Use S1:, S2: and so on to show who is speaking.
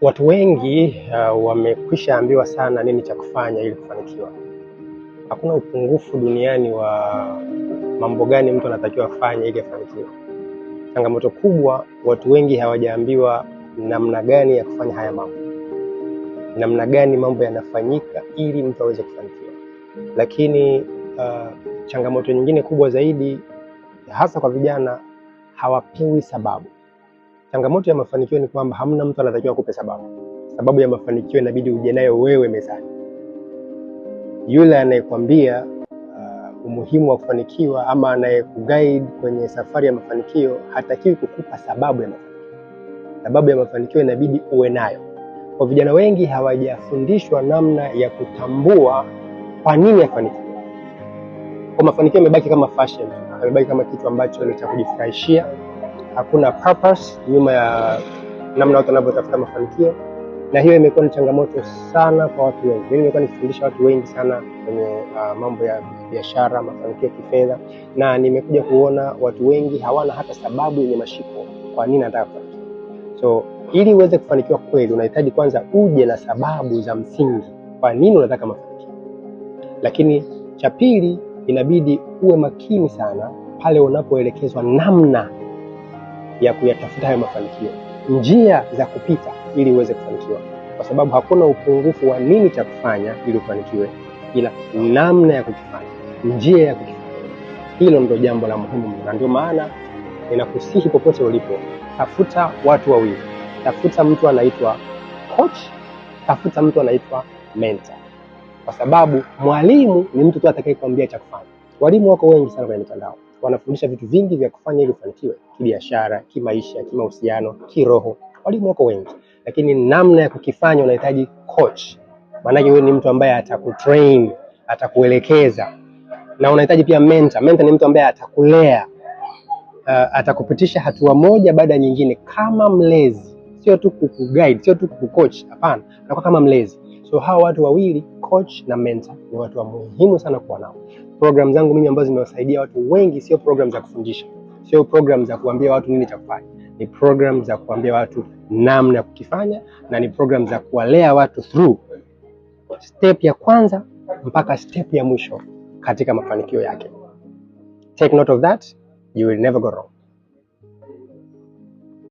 S1: Watu wengi wamekwisha ambiwa sana nini cha kufanya ili kufanikiwa. Hakuna upungufu duniani wa mambo gani mtu anatakiwa afanye ili afanikiwe. Changamoto kubwa, watu wengi hawajaambiwa namna gani ya kufanya haya mambo. Namna gani mambo yanafanyika ili mtu aweze kufanikiwa. Lakini changamoto nyingine kubwa zaidi, hasa kwa vijana, hawapewi sababu. Changamoto ya mafanikio ni kwamba hamna mtu anatakiwa kupe sababu. Sababu ya mafanikio inabidi uje nayo wewe mezani. Yule anayekwambia umuhimu wa kufanikiwa ama anayekuguide kwenye safari ya mafanikio hatakiwi kukupa sababu ya mafanikio. Sababu ya mafanikio inabidi uwe nayo. Kwa vijana wengi hawajafundishwa namna ya kutambua kwa nini afanikiwe. Kwa mafanikio yamebaki kama fashion, yamebaki kama kitu ambacho ni cha kujifurahishia. Hakuna purpose nyuma ya namna watu wanavyotafuta mafanikio, na hiyo imekuwa ni changamoto sana kwa watu wengi. Mimi nimekuwa nikifundisha watu wengi sana kwenye mambo ya biashara, mafanikio ya kifedha, na nimekuja kuona watu wengi hawana hata sababu yenye mashiko kwa nini anataka kufanikiwa. So ili uweze kufanikiwa kweli, unahitaji kwanza uje na sababu za msingi kwa nini unataka mafanikio. Lakini cha pili, inabidi uwe makini sana pale unapoelekezwa namna ya kuyatafuta hayo mafanikio, njia za kupita ili uweze kufanikiwa, kwa sababu hakuna upungufu wa nini cha kufanya ili ufanikiwe, ila namna ya kukifanya, njia ya kukifanya. Hilo ndio jambo la muhimu, na ndio maana ninakusihi popote ulipo, tafuta watu wawili. Tafuta mtu anaitwa coach, tafuta mtu anaitwa mentor, kwa sababu mwalimu ni mtu tu atakayekwambia cha kufanya. Walimu wako wengi sana kwenye mitandao, wanafundisha vitu vingi vya kufanya ili ufanikiwe, kibiashara, kimaisha, kimahusiano, kiroho. Walimu wako wengi, lakini namna ya kukifanya unahitaji coach. Maana yeye ni mtu ambaye atakutrain, atakuelekeza. Na unahitaji pia mentor. Mentor ni mtu ambaye atakulea, atakupitisha hatua moja baada ya nyingine kama mlezi, sio tu kukuguide, sio tu kukucoach, hapana, anakuwa kama mlezi. So hawa watu wawili, coach na mentor, ni watu wa muhimu sana kuwa nao. Program zangu mimi ambazo zimewasaidia watu wengi sio program za kufundisha, sio program za kuambia watu nini cha kufanya. Ni program za kuambia watu namna ya kukifanya, na ni program za kuwalea watu through step ya kwanza mpaka step ya mwisho katika mafanikio yake. Take note of that, you will never go wrong.